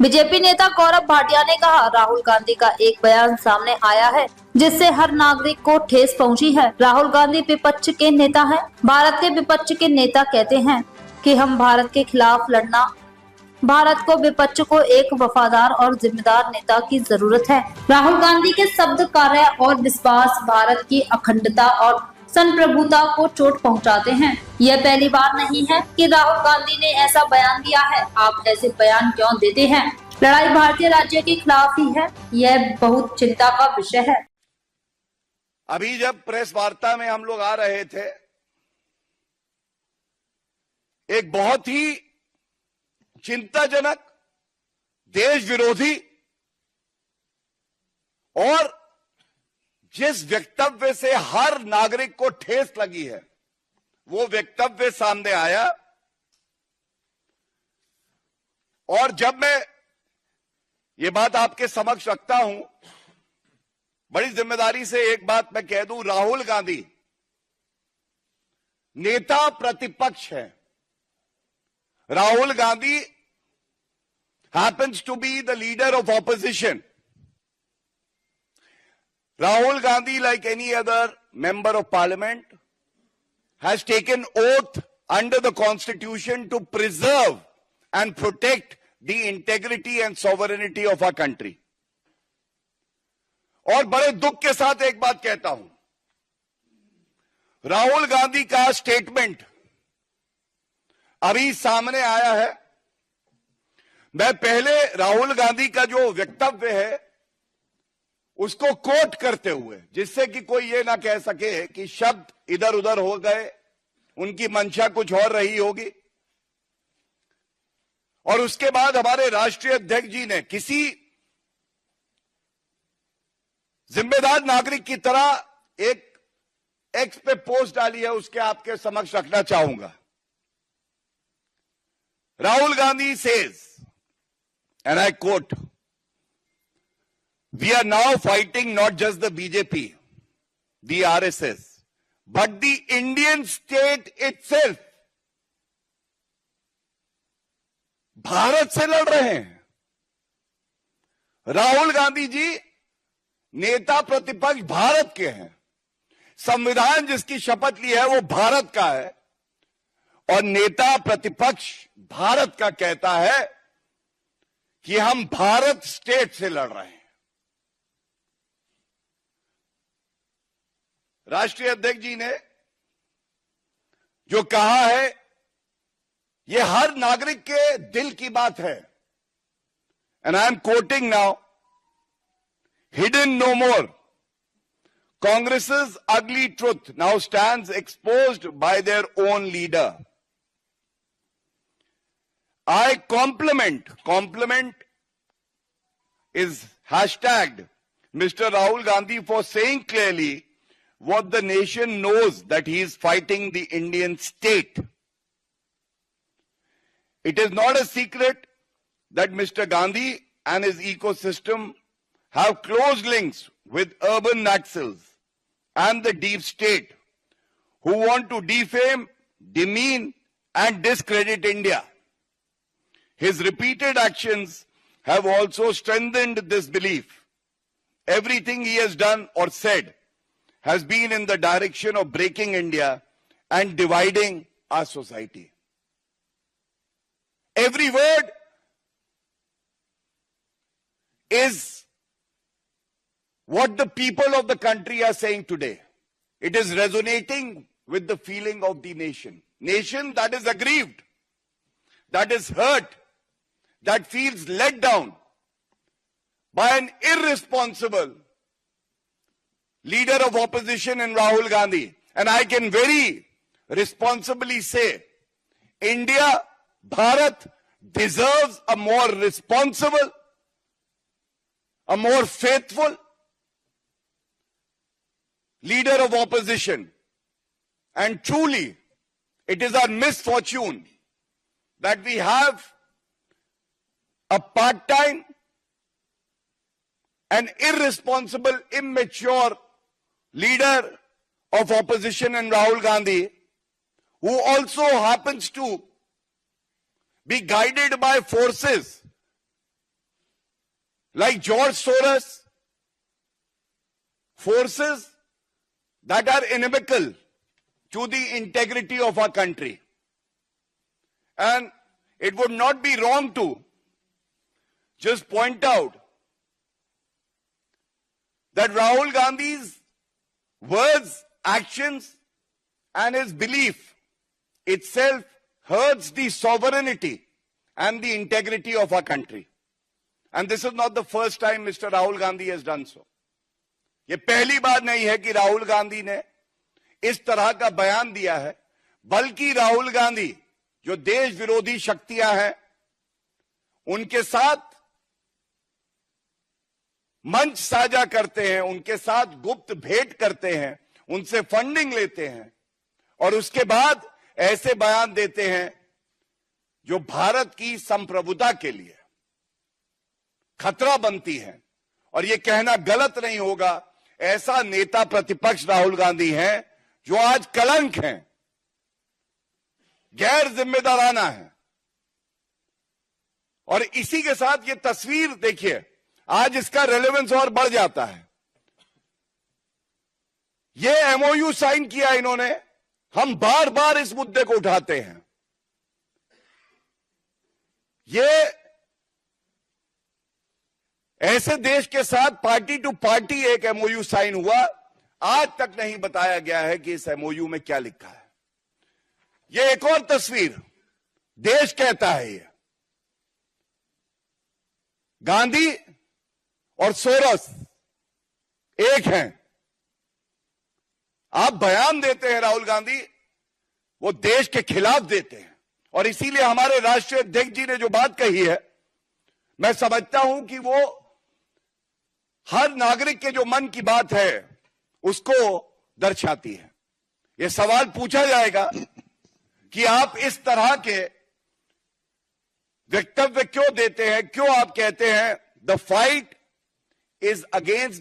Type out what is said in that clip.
BJP नेता गौरव भाटिया ने कहा, राहुल गांधी का एक बयान सामने आया है जिससे हर नागरिक को ठेस पहुंची है। राहुल गांधी विपक्ष के नेता हैं। भारत के विपक्ष के नेता कहते हैं कि हम भारत के खिलाफ लड़ना। भारत को विपक्ष को एक वफादार और जिम्मेदार नेता की जरूरत है। राहुल गांधी के शब्द, कार्य और विश्वास भारत की अखंडता और संप्रभुता को चोट पहुंचाते हैं। यह पहली बार नहीं है कि राहुल गांधी ने ऐसा बयान दिया है। आप ऐसे बयान क्यों देते हैं? लड़ाई भारतीय राज्य के खिलाफ ही है। यह बहुत चिंता का विषय है। अभी जब प्रेस वार्ता में हम लोग आ रहे थे, एक बहुत ही चिंताजनक, देश विरोधी और जिस वक्तव्य से हर नागरिक को ठेस लगी है, वो वक्तव्य सामने आया। और जब मैं ये बात आपके समक्ष रखता हूं, बड़ी जिम्मेदारी से एक बात मैं कह दूं, राहुल गांधी नेता प्रतिपक्ष है। Rahul Gandhi happens to be the leader of opposition. Rahul Gandhi, like any other member of parliament, has taken oath under the constitution to preserve and protect the integrity and sovereignty of our country. और बड़े दुख के साथ एक बात कहता हूं, राहुल गांधी का स्टेटमेंट अभी सामने आया है। मैं पहले राहुल गांधी का जो वक्तव्य है उसको कोट करते हुए, जिससे कि कोई ये ना कह सके कि शब्द इधर उधर हो गए, उनकी मंशा कुछ और रही होगी। और उसके बाद हमारे राष्ट्रीय अध्यक्ष जी ने किसी जिम्मेदार नागरिक की तरह एक एक्स पे पोस्ट डाली है, उसके आपके समक्ष रखना चाहूंगा। Rahul Gandhi says, and I quote, "We are now fighting not just the BJP, the RSS, but the Indian state itself." Bharat से लड़ रहे हैं। राहुल गांधी जी नेता प्रतिपक्ष भारत के हैं। संविधान जिसकी शपथ ली है वो भारत का है, और नेता प्रतिपक्ष भारत का कहता है कि हम भारत स्टेट से लड़ रहे हैं। राष्ट्रीय अध्यक्ष जी ने जो कहा है, यह हर नागरिक के दिल की बात है। And I am quoting now, hidden no more, Congress's ugly truth now stands exposed by their own leader. I compliment is hashtagged Mr. Rahul Gandhi for saying clearly what the nation knows, that he is fighting the Indian state. It is not a secret that Mr. Gandhi and his ecosystem have close links with urban Naxals and the deep state, who want to defame, demean and discredit India. His repeated actions have also strengthened this belief. Everything he has done or said has been in the direction of breaking India and dividing our society. Every word is what the people of the country are saying today. It is resonating with the feeling of the nation. Nation that is aggrieved, that is hurt, that feels let down by an irresponsible leader of opposition in Rahul Gandhi. And I can very responsibly say, India, Bharat, deserves a more responsible, a more faithful leader of opposition. And truly, it is our misfortune that we have a part-time and irresponsible, immature leader of opposition in Rahul Gandhi, who also happens to be guided by forces like George Soros, forces that are inimical to the integrity of our country. And it would not be wrong to just point out that Rahul Gandhi's words, actions, and his belief itself hurts the sovereignty and the integrity of our country. And this is not the first time Mr. Rahul Gandhi has done so. ये पहली बार नहीं है कि राहुल गांधी ने इस तरह का बयान दिया है, बल्कि राहुल गांधी जो देश विरोधी शक्तियां हैं उनके साथ मंच साझा करते हैं, उनके साथ गुप्त भेंट करते हैं, उनसे फंडिंग लेते हैं और उसके बाद ऐसे बयान देते हैं जो भारत की संप्रभुता के लिए खतरा बनती है। और यह कहना गलत नहीं होगा, ऐसा नेता प्रतिपक्ष राहुल गांधी हैं जो आज कलंक हैं, गैर जिम्मेदाराना है। और इसी के साथ ये तस्वीर देखिए, आज इसका रेलेवेंस और बढ़ जाता है। ये एमओयू साइन किया इन्होंने, हम बार बार इस मुद्दे को उठाते हैं। ये ऐसे देश के साथ पार्टी टू पार्टी एक एमओयू साइन हुआ, आज तक नहीं बताया गया है कि इस एमओयू में क्या लिखा है। ये एक और तस्वीर, देश कहता है ये गांधी और सोरस एक हैं। आप बयान देते हैं राहुल गांधी, वो देश के खिलाफ देते हैं। और इसीलिए हमारे राष्ट्रीय अध्यक्ष जी ने जो बात कही है, मैं समझता हूं कि वो हर नागरिक के जो मन की बात है उसको दर्शाती है। यह सवाल पूछा जाएगा कि आप इस तरह के वक्तव्य क्यों देते हैं, क्यों आप कहते हैं द फाइट इज अगेंस्ट